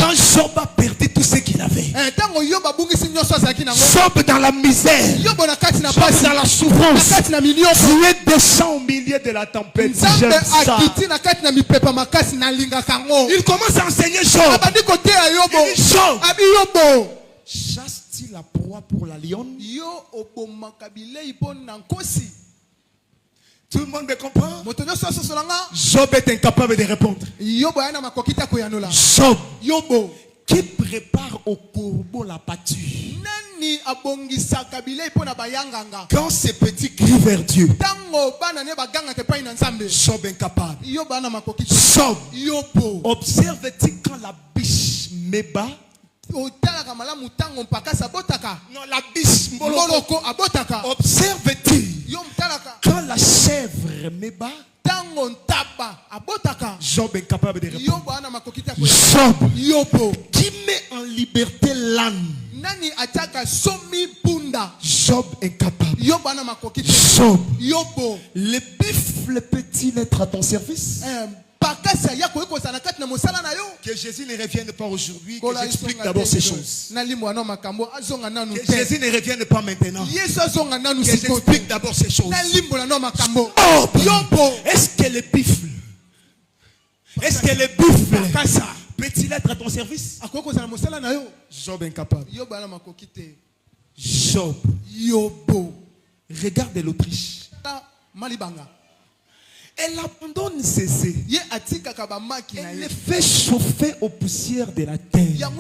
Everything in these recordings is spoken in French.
Quand Job a perdu tout ce qu'il avait, Job dans la misère, Job dans la souffrance, Dieu descend au milieu de la tempête. J'aime ça. Il commence à enseigner Job. Il dit, Job, chasse-t-il la proie pour la lionne? Tout le monde me comprend? Job est incapable de répondre. Job qui prépare au corbeau la pâture. Quand ces petits crient vers Dieu, Job incapable. Job observe-t-il quand la biche Méba? Non, la biche Moloko observe-t-il quand la chèvre Méba? Job est capable de répondre. Job qui met en liberté l'âne. Job est capable. Job, le buffle peut-il être à ton service? Que Jésus ne revienne pas aujourd'hui, que j'explique d'abord ces choses. Que Jésus ne revienne pas maintenant, que j'explique d'abord ces choses. Est-ce que le buffle, peut-il être à ton service? Job incapable. Job, regarde l'Autriche. Elle abandonne ses œufs. Elle les fait chauffer aux poussières de la terre.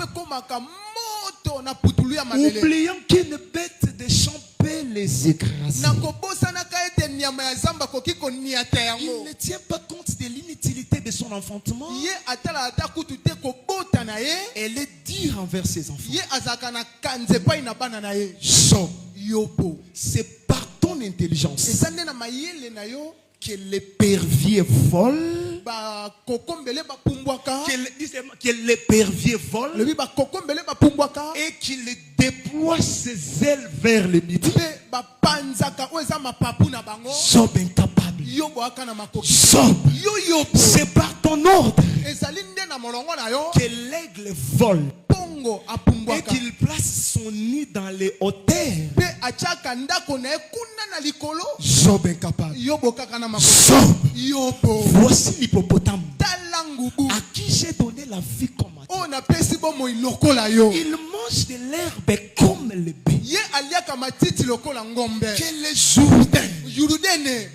Oubliant qu'une bête de champ peut les écraser. Il ne tient pas compte de l'inutilité de son enfantement. Elle est dure envers ses enfants. Job, c'est par ton intelligence que l'épervier vole, que l'épervier vole et qu'il déploie ses ailes vers le midi. Job incapable. Job, c'est par ton ordre que l'aigle vole et qu'il place son nid dans les hauteurs. Job incapable. Job, voici l'hippopotame à qui j'ai donné la vie comme à toi. Il mange de l'herbe comme le bœuf. Que le Jourdain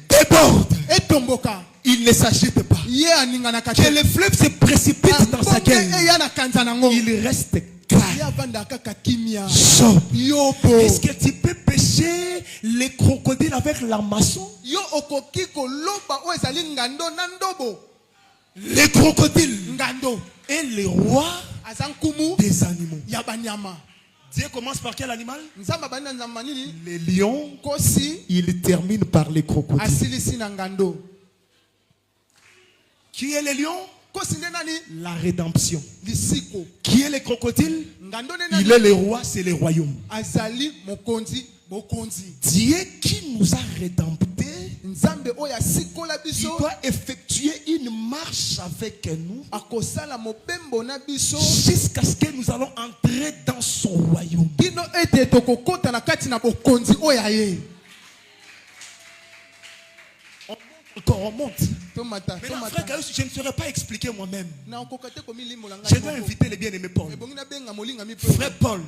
déborde, il ne s'agite pas. Que le fleuve se précipite dans sa gueule, il reste calme. Job, est-ce que tu peux pêcher les crocodiles avec la maçon? Les crocodiles et les rois des animaux. Dieu commence par quel animal? Les lions. Il termine par les crocodiles. Qui est les lions? La rédemption. Qui est les crocodiles? Il est le roi, c'est le royaume. Dieu qui nous a rédemptés, il doit effectuer une marche avec nous jusqu'à ce que nous allons entrer dans son royaume. On monte. Maintenant, frère Gaius, je ne saurais pas expliquer moi-même. Je dois inviter les bien-aimés Paul. Frère Paul,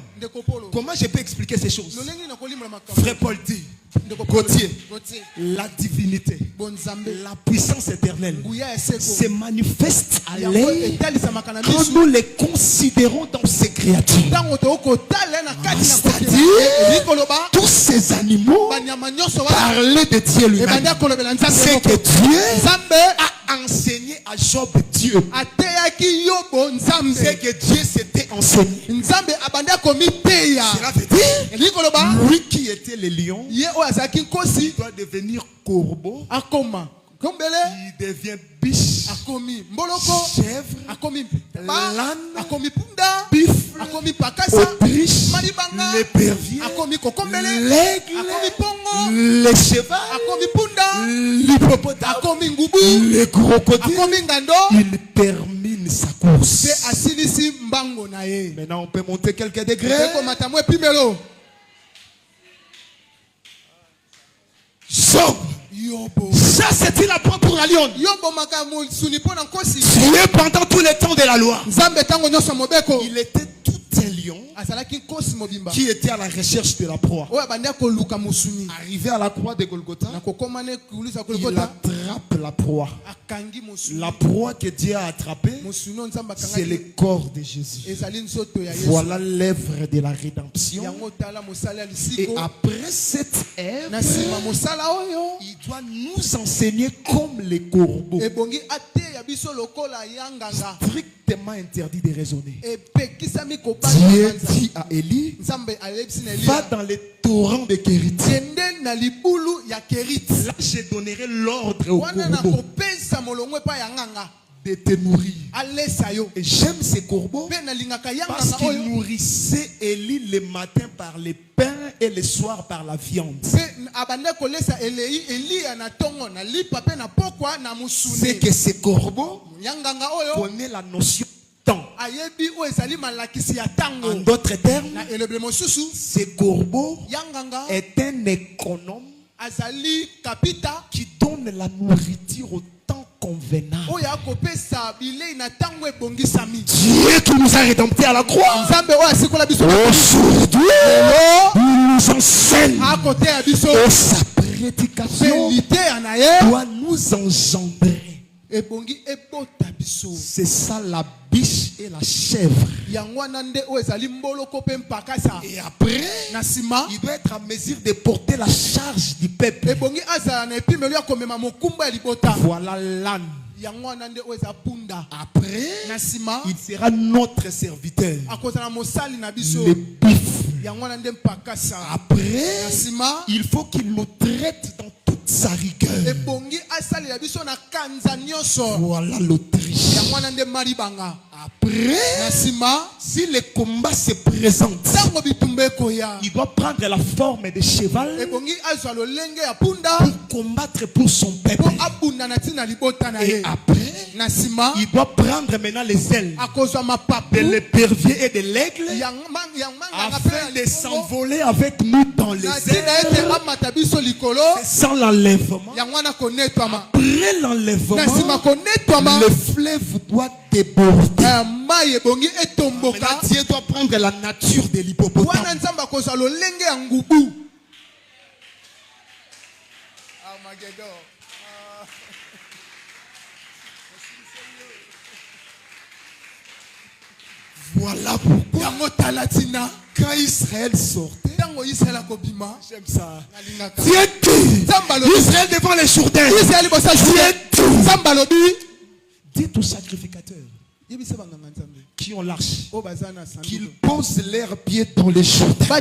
comment je peux expliquer ces choses? Frère Paul dit, Gauthier, la divinité, la puissance éternelle se manifeste à l'aide quand nous les considérons dans ces créatures. C'est-à-dire, tous ces animaux parlaient de Dieu lui-même. C'est que Dieu a enseigné à Job Dieu. C'est que Dieu s'était enseigné. Cela veut dire, lui qui était le lion, il doit devenir corbeau. Il devient biche, chèvre, l'âne, buffle, autriche, l'épervier, l'aigle, le cheval, l'hippopotame, le crocodile. Il termine sa course. Maintenant, on peut monter quelques degrés. Ça, c'était la preuve pour la lionne. Dieu, pendant tout le temps de la loi, il était tout un lion qui était à la recherche de la proie. Arrivé à la croix de Golgotha, il attrape la proie. La proie que Dieu a attrapée, c'est le corps de Jésus. Voilà l'œuvre de la rédemption. Et après cette œuvre, il doit nous enseigner comme les corbeaux. Strictement interdit de raisonner. Dieu dit à Élie, va dans les torrents de Kérit. Là, je donnerai l'ordre au corbeau de te nourrir. Et j'aime ces corbeaux parce qu'ils nourrissaient Élie le matin par les pains et le soir par la viande. C'est que ces corbeaux connaissent la notion de temps. En d'autres termes, ce corbeau est un économe qui donne la nourriture au temps convenable. Dieu qui nous a rédemptés à la croix, aujourd'hui, il nous enseigne et sa prédication doit nous engendrer. C'est ça la biche et la chèvre. Et après, il doit être en mesure de porter la charge du peuple. Voilà l'âne. Après, il sera notre serviteur. Le bif. Après, il faut qu'il nous traite dans toute sa rigueur. Voilà l'Autriche. Après, si le combat se présente, il doit prendre la forme de cheval pour combattre pour son peuple. Et après, il doit prendre maintenant les ailes de l'épervier et de l'aigle afin de s'envoler avec nous dans les airs sans l'enlèvement. Après l'enlèvement, le fleuve doit déborder. Dieu doit prendre la nature de l'hippopotame. Voilà pourquoi quand Israël sortait, j'aime ça. Dieu dit, Israël devant les Jourdains, dites aux sacrificateurs qui ont l'arche qu'ils posent leurs pieds dans les Jourdains.